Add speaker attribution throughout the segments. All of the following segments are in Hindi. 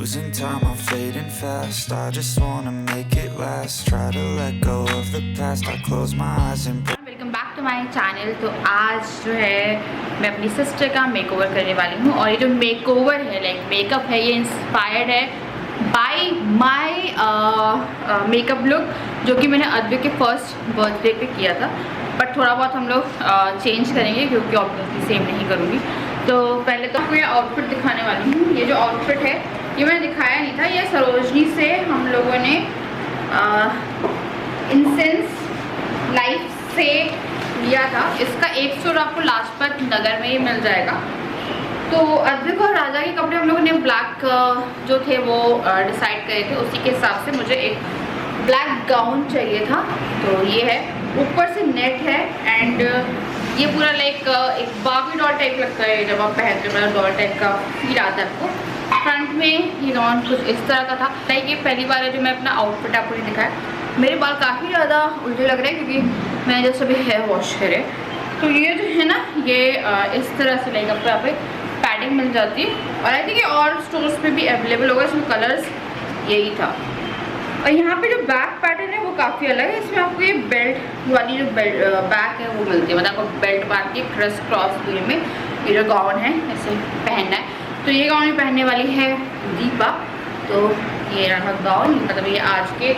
Speaker 1: Losing time, I'm fading fast. I just wanna make it last. Try to let go of the past. I close my eyes and
Speaker 2: welcome back to my channel. तो आज जो है मैं अपनी सिस्टर का मेकओवर करने वाली हूँ और ये जो मेकओवर है लाइक मेकअप है ये इंस्पायर्ड है बाय माय मेकअप लुक जो कि मैंने अद्वै के फर्स्ट बर्थडे पे किया था। बट थोड़ा बहुत हम लोग चेंज करेंगे क्योंकि ऑब्वियसली सेम नहीं करूँगी। तो पहले तो आपको ये आउटफिट दिखाने वाली हूँ। ये जो आउटफिट है ये मैंने दिखाया नहीं था, ये सरोजनी से हम लोगों ने इंसेंस लाइफ से लिया था। इसका एक स्टोर आपको लाजपत नगर में ही मिल जाएगा। तो अद्वै और राजा के कपड़े हम लोगों ने ब्लैक जो थे वो डिसाइड करे थे, उसी के हिसाब से मुझे एक ब्लैक गाउन चाहिए था। तो ये है, ऊपर से नेट है एंड ये पूरा लाइक एक बार्बी डॉल टाइप लगता है जब आप पहनते हो, मतलब डॉल टाइप का फील आता है आपको। फ्रंट में ये गाउन कुछ इस तरह का था। लाइक ये पहली बार है जो मैं अपना आउटफिट आपको नहीं दिखाया। मेरे बाल काफ़ी ज़्यादा उल्टे लग रहे हैं क्योंकि मैंने जस्ट अभी हेयर वॉश करे। तो ये जो है ना ये इस तरह से लाइक आपको यहाँ पे पैडिंग मिल जाती है और आई थिंक ये और स्टोर्स पे भी अवेलेबल होगा। इसमें कलर्स यही था। और यहाँ पे जो बैक पैटर्न है वो काफ़ी अलग है। इसमें आपको ये बेल्ट वाली जो बैक है वो मिलती है, मतलब आपको बेल्ट बांध के क्रॉस वे में ये जो गाउन है ऐसे पहनना है। तो ये गाउन पहनने वाली है दीपा। तो ये रहा गाउन, मतलब ये आज के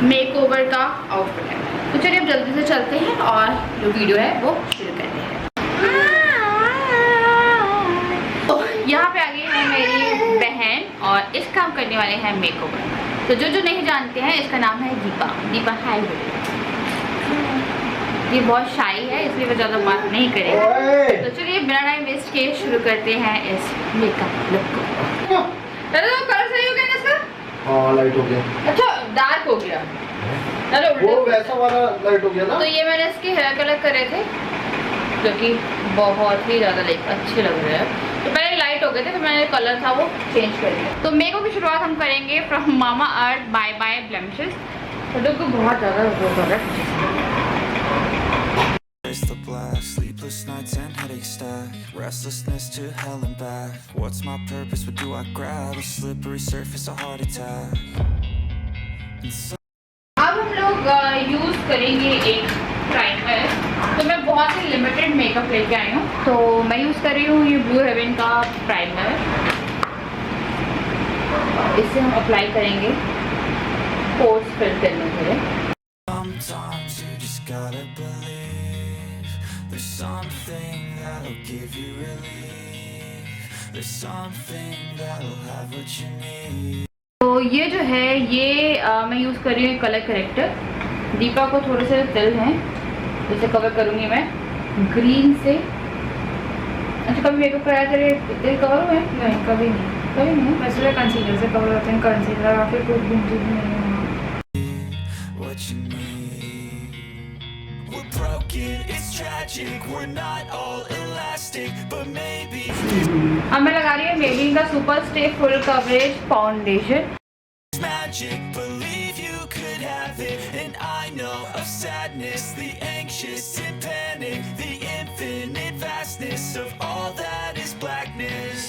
Speaker 2: मेकओवर का आउटफिट है। तो चलिए अब जल्दी से चलते हैं और जो वीडियो है वो शुरू करते हैं। तो यहाँ पे आ गई है मेरी बहन और इस काम करने वाले हैं मेकओवर। तो जो नहीं जानते हैं इसका नाम है दीपा हाय। ये बहुत शाई है इसलिए वो ज़्यादा बात नहीं करेगी। तो चलिए बिना टाइम वेस्ट किए शुरू करते हैं इस मेकअप लुक को। तो कलर सही हो गया ना इसका?
Speaker 3: हाँ लाइट हो गया।
Speaker 2: अच्छा डार्क हो गया,
Speaker 3: वो वैसा वाला लाइट हो गया ना।
Speaker 2: तो ये मैंने इसके हेयर कलर करे थे जो कि बहुत ही ज़्यादा लाइक अच्छे लग रहे हैं। तो पहले लाइट हो गए थे तो मैंने कलर था वो चेंज कर दिया। तो मेकअप की शुरुआत हम करेंगे from mama earth by blemishes. तो लोग को बहुत ज़्यादा वो कर रहा है।
Speaker 1: the blast, sleepless nights and headaches stack, restlessness to hell and back. What's my purpose? What do I grab? A slippery surface, a heart attack.
Speaker 2: अब हम लोग यूज करेंगे एक प्राइमर। तो मैं बहुत ही लिमिटेड मेकअप लेके आई हूँ। तो मैं यूज कर रही हूँ ये ब्लू हेवन का प्राइमर। इससे हम अप्लाई करेंगे पोर्स फिल करने के लिए।
Speaker 1: Sometimes you just gotta believe there's something that'll give you relief. There's something that'll have what you need.
Speaker 2: तो ये जो है ये मैं यूज़ कर रही हूँ कलर करेक्टर। दीपा को थोड़े से तिल हैं, इसे कवर करूँगी मैं ग्रीन से। अच्छा कभी मेकअप कराया तेरे तिल कवर हुए?
Speaker 4: नहीं कभी नहीं वैसे कंसीलर से कवर होते हैं। कंसीलर लगा के कुछ भी नहीं है।
Speaker 1: What you need. We're broken, it's tragic. We're not all elastic, but maybe.
Speaker 2: अब मैं लगा रही हूँ मेबेलिन का super stay full coverage foundation.
Speaker 1: Magic, believe you could have it. And I know of sadness, the anxious and panic, the infinite vastness of all that is blackness.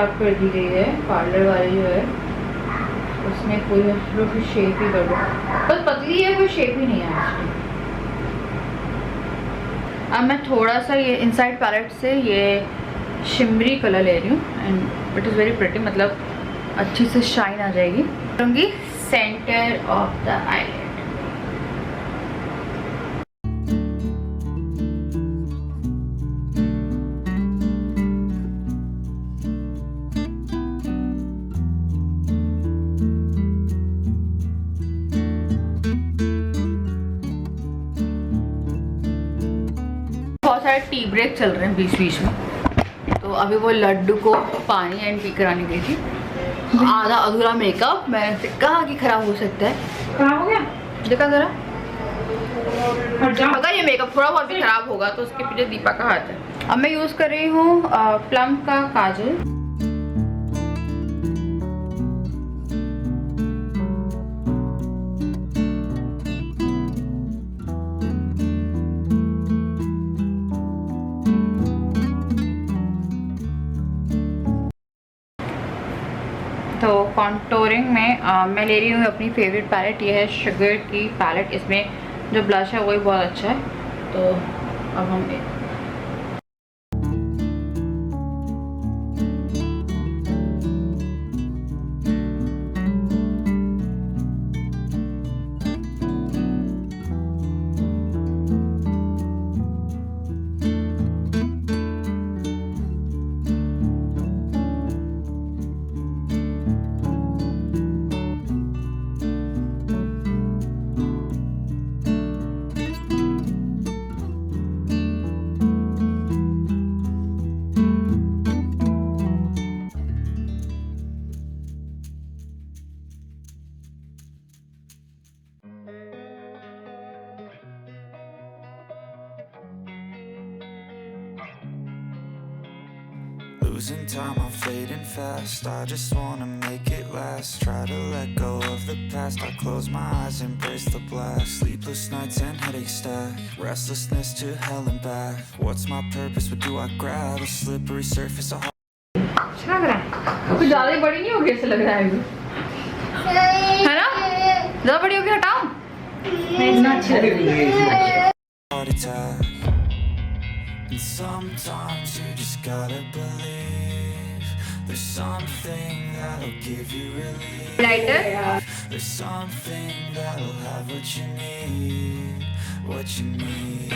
Speaker 2: खराब कर दी गई है पार्लर वाली जो है, उसमें कोई शेप ही कर दो, बस पतली है, कोई शेप ही नहीं है एक्चुअली। अब मैं थोड़ा सा ये इनसाइड पैलेट से ये शिमरी कलर ले रही हूँ and it is very pretty, मतलब अच्छी से शाइन आ जाएगी। करूँगी सेंटर ऑफ द आईलेट। बहुत सारे टी ब्रेक चल रहे हैं बीच बीच में, तो अभी वो लड्डू को पानी एंड टी कराने गई थी। आधा अधूरा मेकअप मैंने कहा कि खराब हो सकता है।
Speaker 4: खराब हो गया?
Speaker 2: देखा जरा, अगर ये मेकअप थोड़ा बहुत भी खराब होगा तो उसके पीछे दीपा का हाथ है। अब मैं यूज़ कर रही हूँ प्लम का काजल। तो कॉन्टोरिंग में मैं ले रही हूँ अपनी फेवरेट पैलेट, ये है शुगर की पैलेट। इसमें जो ब्लश है वही बहुत अच्छा है। तो अब हम
Speaker 1: Losing time, I'm fading fast. I just wanna make it last. Try to let go of the past. I close my eyes, embrace the blast. Sleepless nights and headaches stack. Restlessness to hell and back. What's my purpose? What do I grab? A slippery surface.
Speaker 2: अच्छा लग रहा है, कुछ ज़्यादा ही बड़ी नहीं हो गई ऐसा लग रहा है, है ना? ज़्यादा बड़ी हो गई, हटाओ।
Speaker 1: And sometimes you just gotta believe there's something that'll give you relief.
Speaker 2: Lighter.
Speaker 1: There's something that'll have what you need, what you need.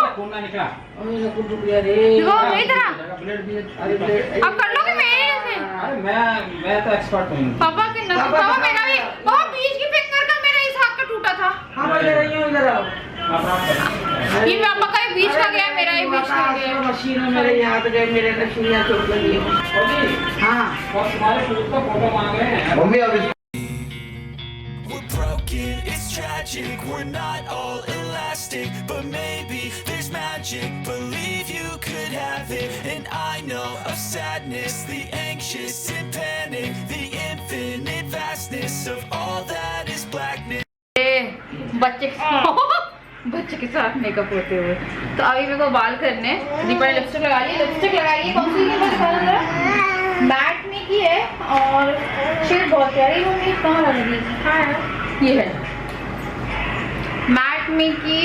Speaker 2: देखो मेरी तरह अब कर लोगे मेरे जैसे।
Speaker 5: अरे मैं तो एक्सपर्ट हूँ।
Speaker 2: पापा के ना, पापा मेरा भी, पापा बीच की फिंगर का मेरा इस हाथ का टूटा था।
Speaker 5: हाँ मैं ले रही हूँ इधर आओ।
Speaker 2: ये पापा का बीच का गया, मेरा ही बीच का गया।
Speaker 5: मशीन में मेरे हाथ गए, मेरे नशिया चोट लगी है। हाँ और तुम्हारे शूज का फोटो मांग रहे हैं।
Speaker 3: मम्मी अब
Speaker 1: We're broken, it's tragic. We're not all elastic, but maybe there's magic. Believe you could have it, and I know of sadness, the anxious and panic, the infinite vastness of all that is blackness.
Speaker 2: बच्चे के साथ मेकअप होते हुए। तो अभी मेरे को बाल करने, दीपा ने लिपस्टिक लगा ली। लिपस्टिक लगा ली कौन सी है? मैट में की है और शेड बहुत प्यारी होगी। कहाँ लगी? हाँ ये है मैट में की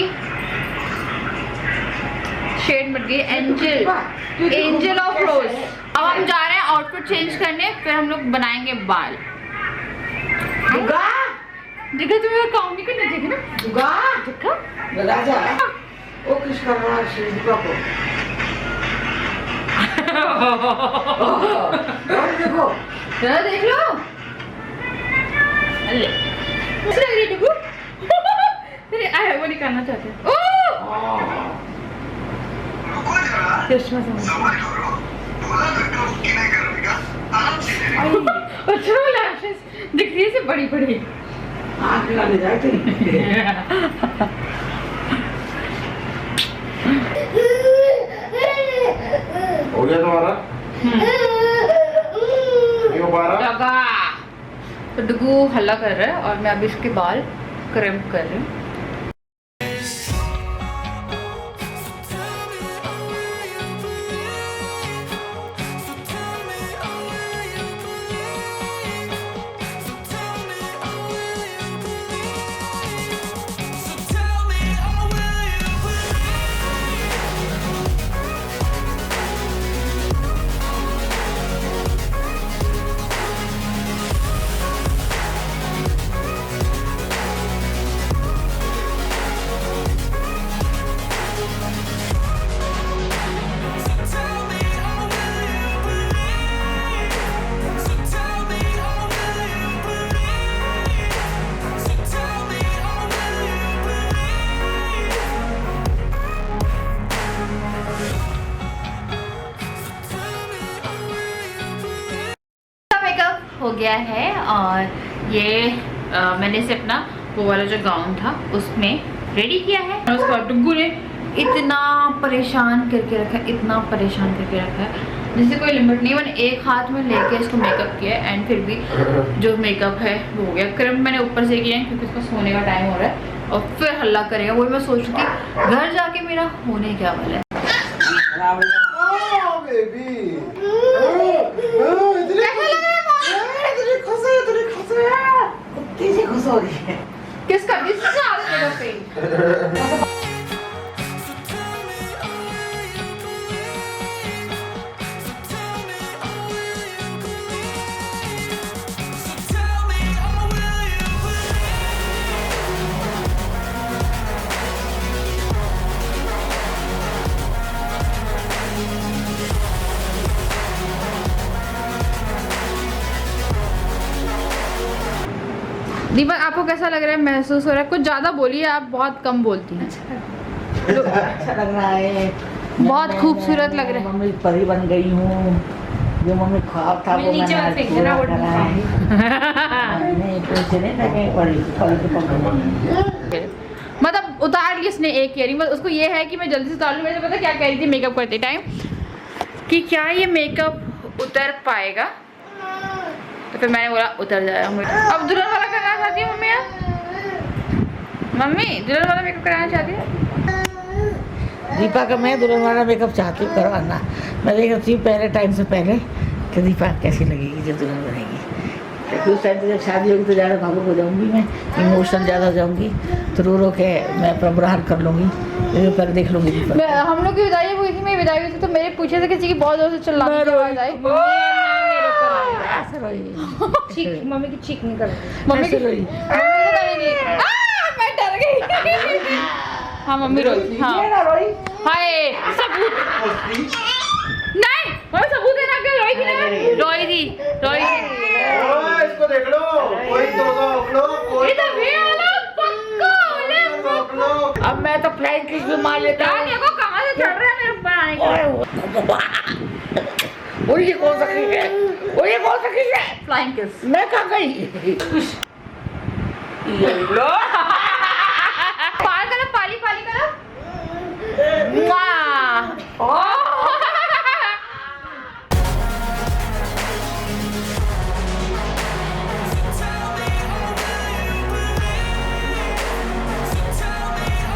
Speaker 2: शेड मिल गई, एंजल ऑफ रोज। अब हम जा रहे हैं आउटफिट चेंज करने, फिर हम लोग बनाएंगे बाल। देखा तुम्हें काम नहीं करना चाहिए ना? देखा
Speaker 5: राजा वो किस कर रहा है शिल्पा को? देखो
Speaker 2: जरा देख लो। अरे कैसी लग रही है डुगू? तेरे आया वो निकालना चाहते हैं। ओह चश्मा समझ। अच्छा लैशेस दिख रही है बड़ी बड़ी।
Speaker 5: आँख लगाने जाते हैं।
Speaker 3: हो गया तुम्हारा? नहीं हो पा रहा?
Speaker 2: लगा। तो डुगू हल्ला कर रहा है और मैं अभी इसके बाल क्रिम्प कर रही हूँ। हो गया है और ये मैंने इसे अपना वो वाला जो गाउन था उसमें रेडी किया है। और उसका डुग्गू ने इतना परेशान करके रखा है, इतना परेशान करके रखा है जिससे कोई लिमिट नहीं। मैंने एक हाथ में लेके इसको मेकअप किया एंड फिर भी जो मेकअप है वो हो गया। क्रम मैंने ऊपर से किया है क्योंकि उसका सोने का टाइम हो रहा है और फिर हल्ला करेगा। वही मैं सोच रही थी घर जाके मेरा होने क्या वाला है। किसका दीपक आपको कैसा लग रहा है, महसूस हो रहा है? कुछ ज्यादा बोलिए, आप बहुत कम बोलती हैं।
Speaker 5: अच्छा लग रहा है,
Speaker 2: बहुत खूबसूरत लग रहा है।
Speaker 5: मम्मी परी बन गई हूँ, जो मम्मी ख्वाब था वो मैंने आज पूरा करा है। नहीं पैसे नहीं लगे, परी
Speaker 2: मतलब उतार ली उसने एक ईयरिंग, बस उसको ये है कि मैं जल्दी से उतार लूँ। मुझे पता क्या कह रही थी मेकअप करते टाइम कि क्या ये मेकअप उतर पाएगा, तो फिर मैंने बोला उतर जाएगा। अब दुल्हन वाला करना चाहती है मम्मी? मम्मी दुल्हन वाला मेकअप कराना चाहती है?
Speaker 5: दीपा का मैं दुल्हन वाला मेकअप चाहती हूँ करवाना। मैं देखती हूँ पहले टाइम से पहले कि दीपा कैसी लगेगी जब दुल्हन बनेगी, क्योंकि उस टाइम पे जब शादी होगी तो ज़्यादा भावुक हो जाऊँगी, मैं इमोशनल ज़्यादा हो जाऊँगी, तो रो के मैं प्रबराहन कर लूँगी, पर देख लूँगी दीपा।
Speaker 2: हम लोग की विदाई हुई थी, मेरी विदाई हुई थी तो मेरे पीछे से किसी की बहुत जोर से चिल्लाने की आवाज़ आई।
Speaker 4: चीख, मम्मी की चीख निकल गई।
Speaker 2: मम्मी की रोई, मैं डर गई। हाँ मम्मी रोई। हाँ हाय सबूत नहीं, मम्मी सबूत देना क्या? रोई थी ना, रोई थी।
Speaker 3: इसको देख लो, कोई कोई
Speaker 5: अब मैं तो फ्लाइंग किस भी मार लेता हूँ।
Speaker 2: देखो कहाँ से चढ़ रहा है मेरे ऊपर आने का।
Speaker 5: और ये कौन सा किस है? और ये कौन सा किस है?
Speaker 2: Flying kiss.
Speaker 5: मैं कहाँ गई? ये लो